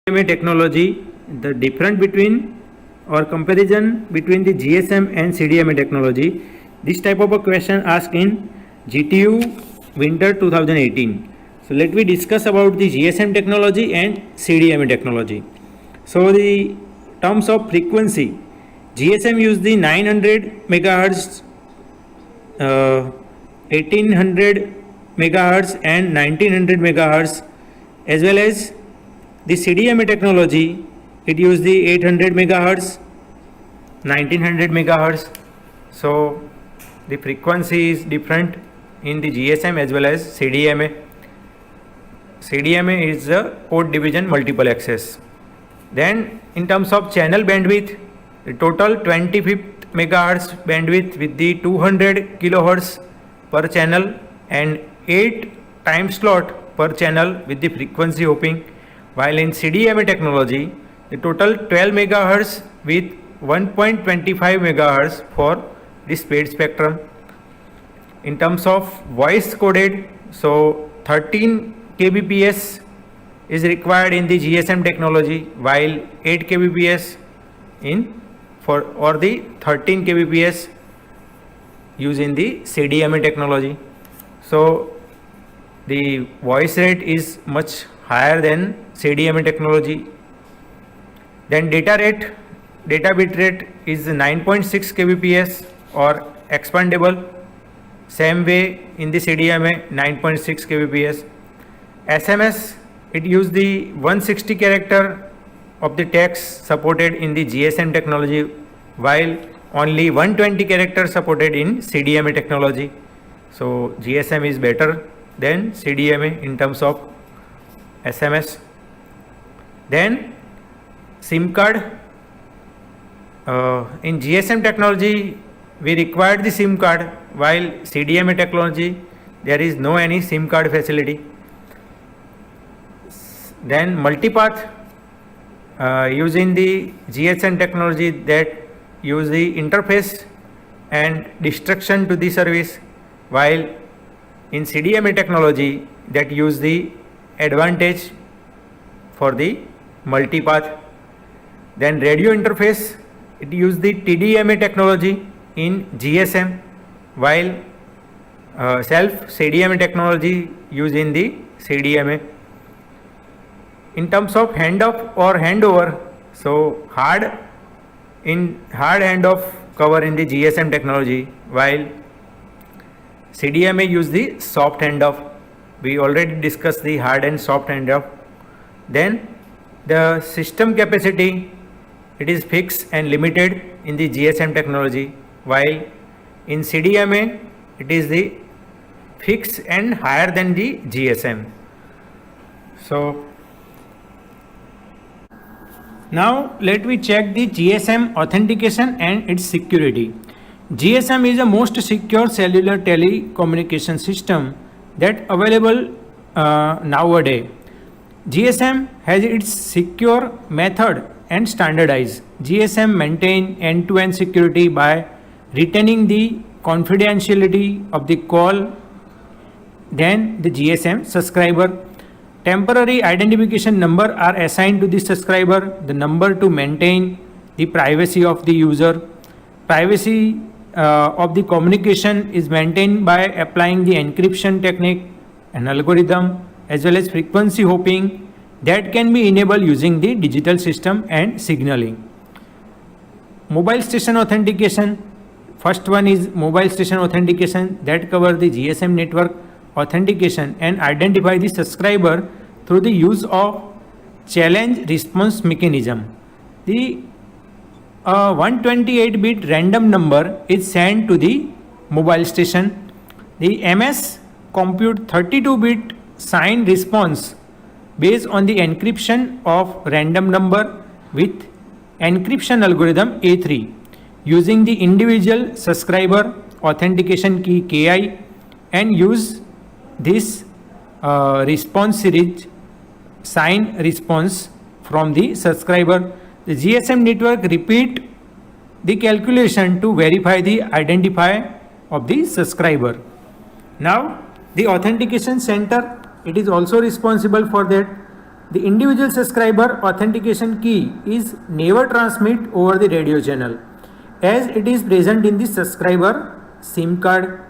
GSM technology, the difference between or comparison between the GSM and CDMA technology. This type of a question asked in GTU Winter 2018. So let me discuss about the GSM technology and CDMA technology. So the terms of frequency, GSM use the 900 megahertz, 1800 megahertz and 1900 megahertz, as well as the CDMA technology, it used the 800 megahertz, 1900 megahertz. So the frequency is different in the GSM as well as CDMA. CDMA is the code division multiple access. Then in terms of channel bandwidth, the total 25th megahertz bandwidth with the 200 kilohertz per channel and 8 time slot per channel with the frequency hopping. While in CDMA technology, the total 12 megahertz with 1.25 megahertz for the speed spectrum. In terms of voice coded, so 13 kbps is required in the GSM technology, while 8 kbps or the 13 kbps used in the CDMA technology. So the voice rate is much higher than CDMA technology. Then data bit rate is 9.6 kbps or expandable. Same way in the CDMA 9.6 kbps. SMS, it used the 160 character of the text supported in the GSM technology, while only 120 characters supported in CDMA technology. So GSM is better than CDMA in terms of SMS. Then SIM card. In GSM technology, we required the SIM card, while CDMA technology, there is no any SIM card facility. Then multipath, using the GSM technology that use the interface and destruction to the service, while in CDMA technology that use the advantage for the multipath. Then radio interface, it use the TDMA technology in GSM, while self CDMA technology used in the CDMA. In terms of handoff or handover, so hard handoff cover in the GSM technology, while CDMA use the soft handoff. We already discussed the hard and soft handoff. Then the system capacity, it is fixed and limited in the GSM technology, while in CDMA it is the fixed and higher than the GSM. So now let me check the GSM authentication and its security. GSM is the most secure cellular telecommunication system that available nowadays. GSM has its secure method and standardized. GSM maintain end-to-end security by retaining the confidentiality of the call. Then the GSM subscriber. Temporary identification number are assigned to the subscriber, the number to maintain the privacy of the user. Privacy of the communication is maintained by applying the encryption technique and algorithm as well as frequency hopping that can be enabled using the digital system and signaling. Mobile station authentication. First one is mobile station authentication that covers the GSM network authentication and identify the subscriber through the use of challenge response mechanism. The 128-bit random number is sent to the mobile station. The MS compute 32-bit sign response based on the encryption of random number with encryption algorithm A3 using the individual subscriber authentication key KI and use this response series sign response from the subscriber. The GSM network repeat the calculation to verify the identifier of the subscriber. Now the authentication center, it is also responsible for that. The individual subscriber authentication key is never transmitted over the radio channel, as it is present in the subscriber SIM card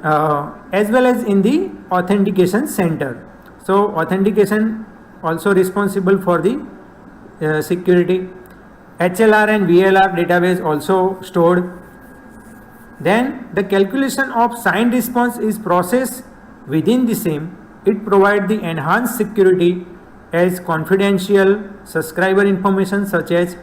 as well as in the authentication center. So authentication also responsible for the security. HLR and VLR database also stored. Then the calculation of signed response is processed within the SIM. It provides the enhanced security as confidential subscriber information such as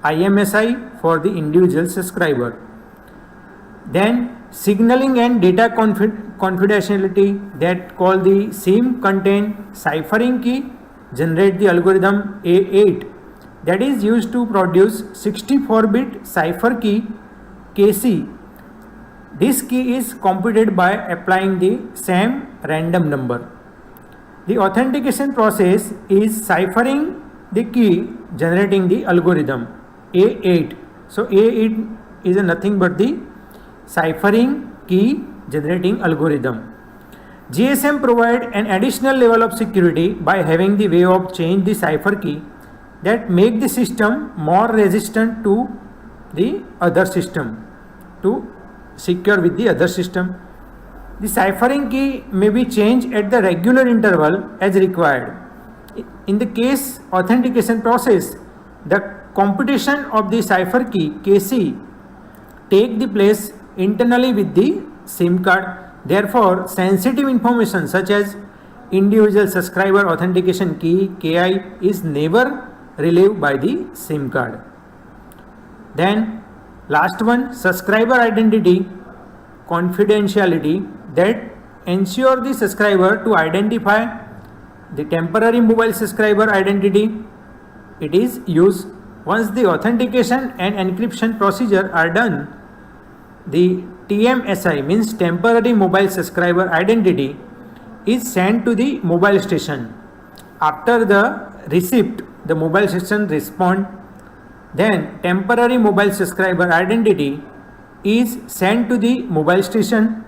IMSI for the individual subscriber. Then signaling and data confidentiality, that called the SIM contain ciphering key, generate the algorithm A8 that is used to produce 64-bit cipher key KC. This key is computed by applying the same random number. The authentication process is ciphering the key, generating the algorithm A8. So A8 is nothing but the ciphering key generating algorithm. GSM provide an additional level of security by having the way of change the cipher key that make the system more resistant to the other system, to secure with the other system. The ciphering key may be changed at the regular interval as required. In the case authentication process, the computation of the cipher key KC take the place internally with the SIM card. Therefore, sensitive information such as individual subscriber authentication key KI is never relayed by the SIM card. Then last one, subscriber identity confidentiality, that ensure the subscriber to identify the temporary mobile subscriber identity. It is used once the authentication and encryption procedure are done. The TMSI means temporary mobile subscriber identity is sent to the mobile station. After the receipt, the mobile station respond. Then temporary mobile subscriber identity is sent to the mobile station,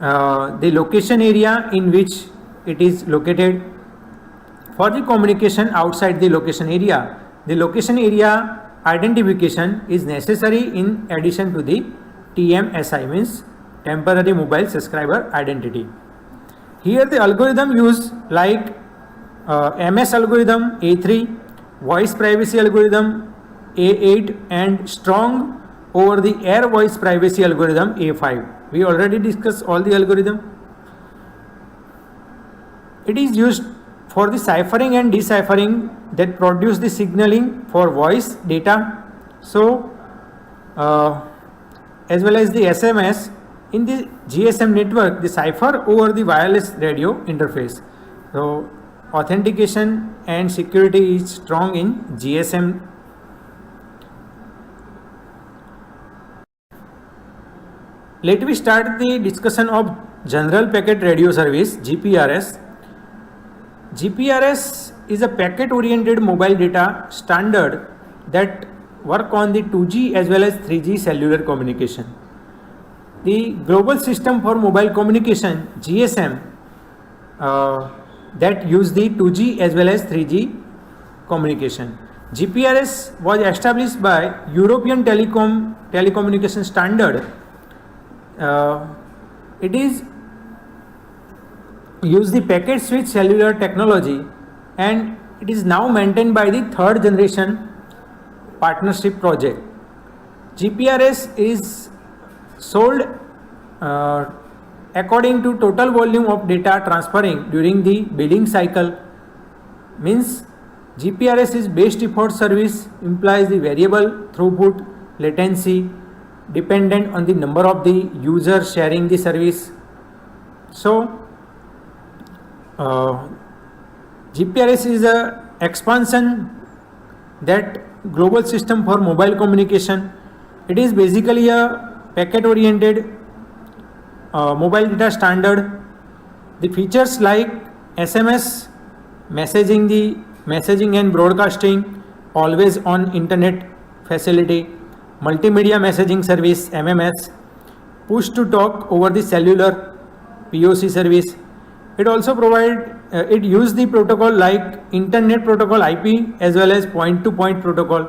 the location area in which it is located. For the communication outside the location area identification is necessary in addition to the TMSI means temporary mobile subscriber identity. Here the algorithm used like MS algorithm A3, voice privacy algorithm A8 and strong over the air voice privacy algorithm A5. We already discussed all the algorithm. It is used for the ciphering and deciphering that produce the signaling for voice data. So as well as the SMS in the GSM network, the cipher over the wireless radio interface. So authentication and security is strong in GSM. Let me start the discussion of General Packet Radio Service, GPRS. GPRS is a packet-oriented mobile data standard that work on the 2G as well as 3G cellular communication. The global system for mobile communication, GSM, that use the 2G as well as 3G communication. GPRS was established by European telecommunication standard. It is use the packet switch cellular technology and it is now maintained by the third generation partnership project. GPRS is sold according to total volume of data transferring during the billing cycle. Means GPRS is best effort service, implies the variable throughput latency dependent on the number of the users sharing the service. So GPRS is a expansion that global system for mobile communication. It is basically a packet oriented mobile data standard. The features like SMS, messaging and broadcasting, always on internet facility, multimedia messaging service MMS, push to talk over the cellular POC service. It also provides it use the protocol like internet protocol IP as well as point-to-point protocol.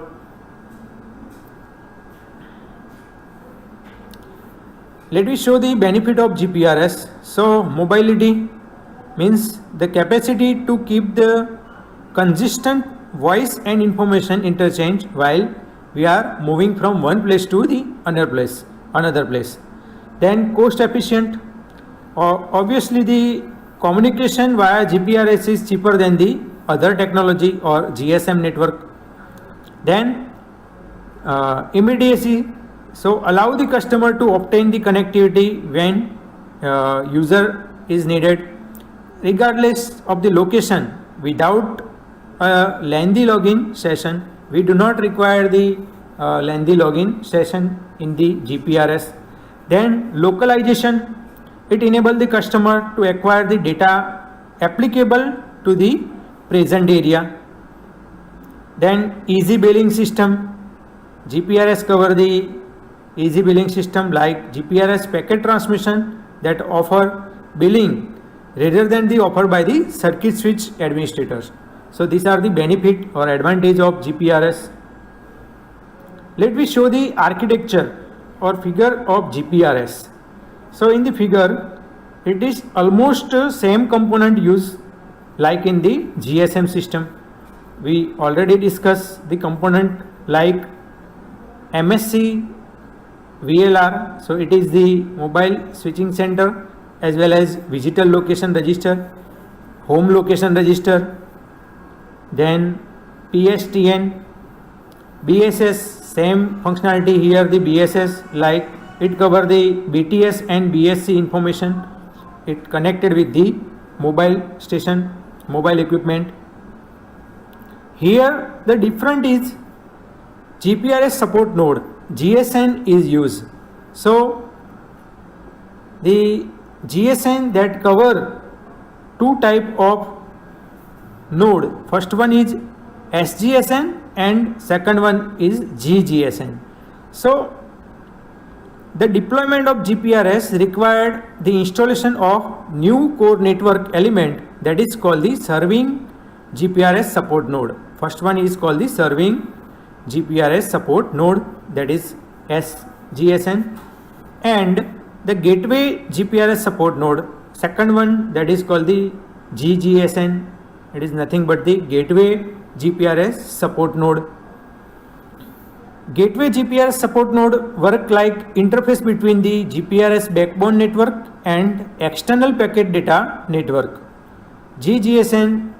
Let me show the benefit of GPRS. So mobility means the capacity to keep the consistent voice and information interchange while we are moving from one place to the another place. Then cost efficient. Obviously the communication via GPRS is cheaper than the other technology or GSM network. Then immediacy. So allow the customer to obtain the connectivity when user is needed, regardless of the location, without a lengthy login session. We do not require the lengthy login session in the GPRS. Then localization. It enables the customer to acquire the data applicable to the present area. Then easy billing system. GPRS cover the easy billing system like GPRS packet transmission that offer billing rather than the offer by the circuit switch administrators. So these are the benefit or advantage of GPRS. Let me show the architecture or figure of GPRS. So in the figure, it is almost same component used like in the GSM system. We already discussed the component like MSC VLR. So it is the mobile switching center as well as visitor location register, home location register, then PSTN, BSS, same functionality here, the BSS, like it cover the BTS and BSC information. It connected with the mobile station, mobile equipment. Here the different is GPRS support node, GSN is used. So the GSN that cover two type of node. First one is SGSN and second one is GGSN. So the deployment of GPRS required the installation of new core network element that is called the serving GPRS support node. First one is called the serving GPRS support node, that is SGSN, and the gateway GPRS support node. Second one that is called the GGSN. It is nothing but the gateway GPRS support node. Gateway GPRS support node work like interface between the GPRS backbone network and external packet data network. GGSN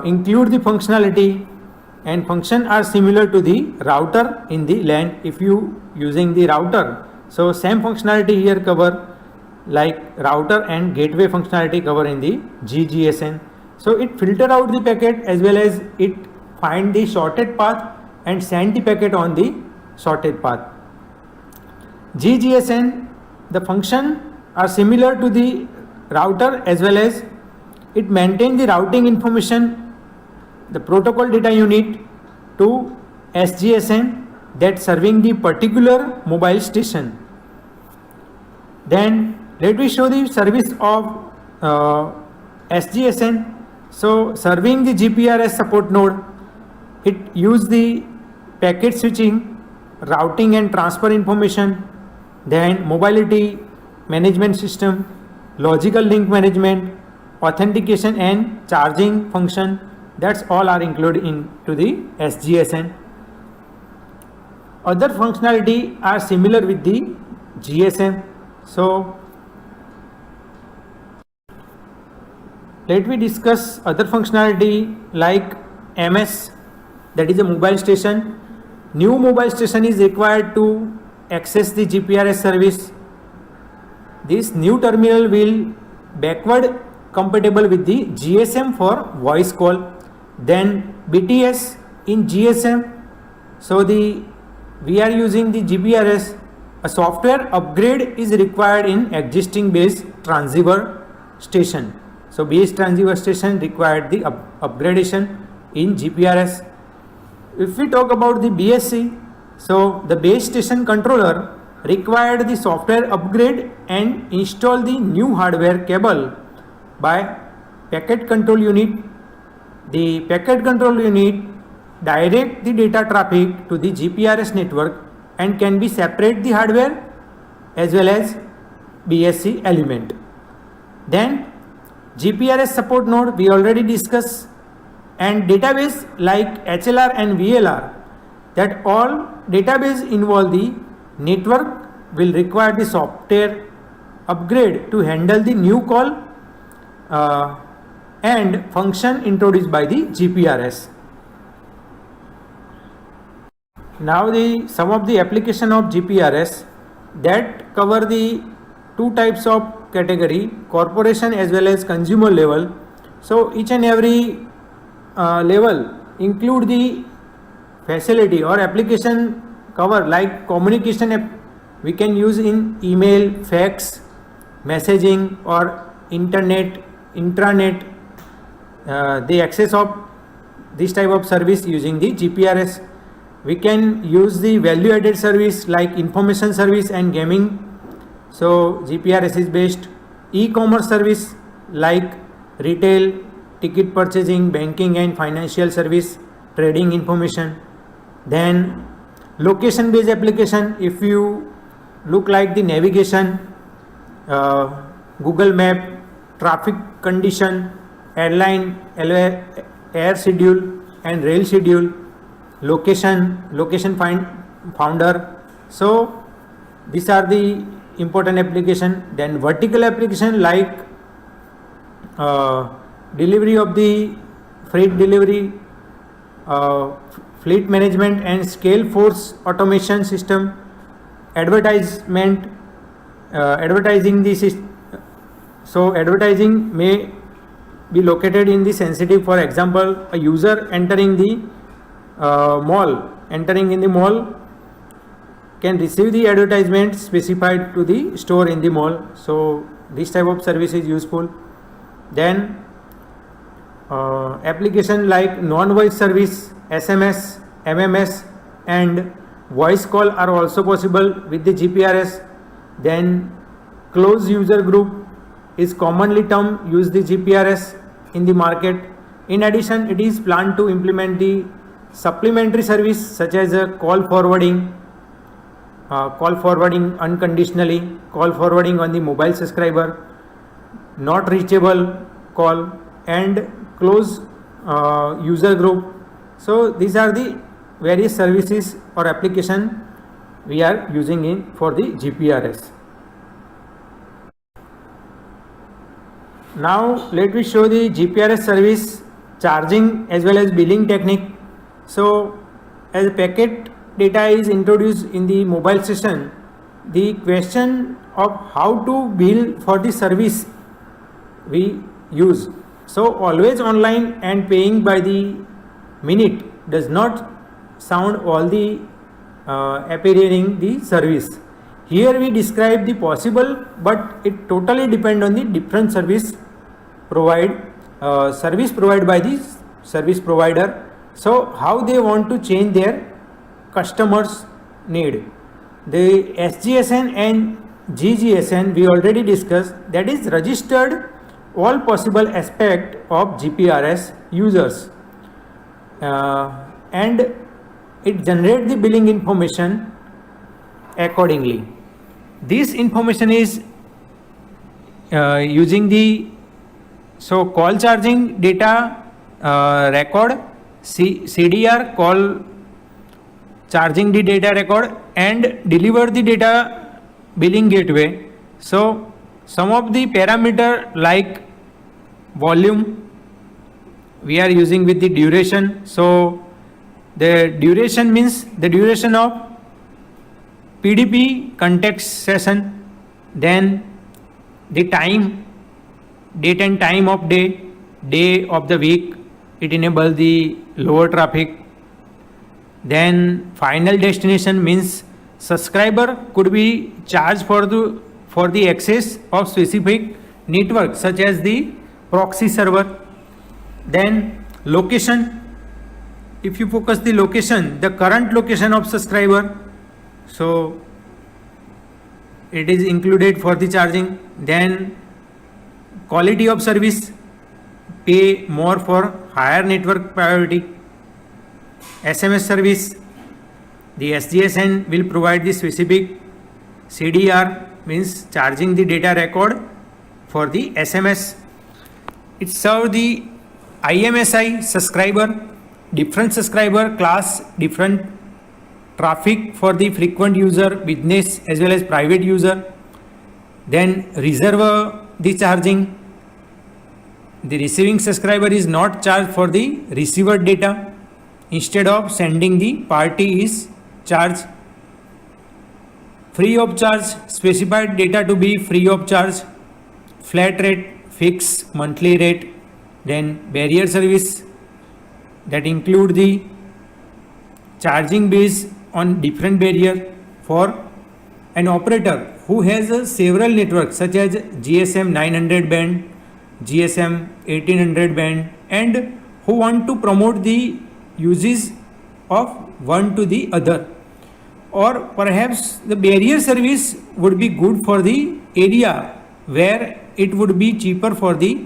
include the functionality and function are similar to the router in the LAN. If you using the router, so same functionality here cover like router and gateway functionality cover in the GGSN. So it filter out the packet as well as it find the shorted path and send the packet on the shorted path. GGSN, the function are similar to the router as well as it maintain the routing information, the protocol data unit to SGSN that serving the particular mobile station. Then let me show the service of SGSN. So serving the GPRS support node, it use the packet switching, routing and transfer information, then mobility management system, logical link management, authentication and charging function. That's all are included into the SGSN. Other functionality are similar with the GSM. So let me discuss other functionality like MS, that is a mobile station. New mobile station is required to access the GPRS service. This new terminal will backward compatible with the GSM for voice call. Then BTS in GSM. So we are using the GPRS. A software upgrade is required in existing base transceiver station. So base transceiver station required the upgradation in GPRS. If we talk about the BSC, so the base station controller required the software upgrade and install the new hardware cable by packet control unit. The packet control unit direct the data traffic to the GPRS network and can be separate the hardware as well as BSC element. Then GPRS support node we already discussed, and database like HLR and VLR, that all database involve the network will require the software upgrade to handle the new call and function introduced by the GPRS. Now some of the application of GPRS that cover the two types of category, corporation as well as consumer level. So each and every level include the facility or application cover, like communication we can use in email, fax, messaging or internet, intranet, the access of this type of service using the GPRS. We can use the value added service like information service and gaming. So GPRS is based. E-commerce service like retail, ticket purchasing, banking and financial service, trading information. Then location based application, if you look like the navigation, Google Map, traffic condition, airline, air schedule and rail schedule, location founder. So these are the important application. Then vertical application like delivery of the freight delivery, fleet management and scale force automation system, advertising the system. So advertising may be located in the sensitive. For example, a user entering in the mall can receive the advertisement specified to the store in the mall. So this type of service is useful. Then application like non-voice service, SMS, MMS and voice call are also possible with the GPRS. Then closed user group is commonly term use the GPRS in the market. In addition, it is planned to implement the supplementary service such as a call forwarding unconditionally, call forwarding on the mobile subscriber, not reachable call and close user group. So these are the various services or application we are using for the GPRS. Now let me show the GPRS service charging as well as billing technique. So as packet data is introduced in the mobile session, the question of how to bill for the service we use. So always online and paying by the minute does not sound all the appearing the service. Here we describe the possible, but it totally depend on the different service provided by the service provider. So how they want to change their customers' need. The SGSN and GGSN we already discussed, that is registered all possible aspect of GPRS users and it generates the billing information accordingly. This information is using the call charging data record, CDR call charging the data record and deliver the data billing gateway. So some of the parameter like volume we are using with the duration. So the duration means the duration of PDP context session. Then the time, date and time of day of the week, it enables the lower traffic. Then final destination means subscriber could be charged for the access of specific network such as the proxy server. Then location, if you focus the location, the current location of subscriber, so it is included for the charging. Then quality of service, pay more for higher network priority. SMS service, the SGSN will provide the specific CDR, means charging the data record for the SMS. It serves the IMSI subscriber, different subscriber class, different traffic for the frequent user, business as well as private user. Then reserve the charging. The receiving subscriber is not charged for the receiver data. Instead of sending, the party is charged. Free of charge, specified data to be free of charge. Flat rate, fixed monthly rate. Then barrier service, that include the charging based on different barrier for an operator who has several networks such as GSM 900 band, GSM 1800 band, and who want to promote the uses of one to the other. Or perhaps the barrier service would be good for the area where it would be cheaper for the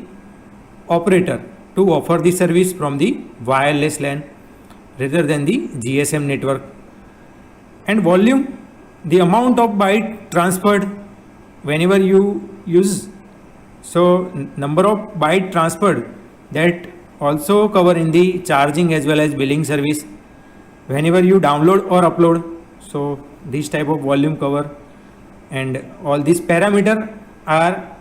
operator to offer the service from the wireless LAN rather than the GSM network. And volume, the amount of byte transferred whenever you use. So number of byte transferred, that also cover in the charging as well as billing service whenever you download or upload. So this type of volume cover, and all these parameter are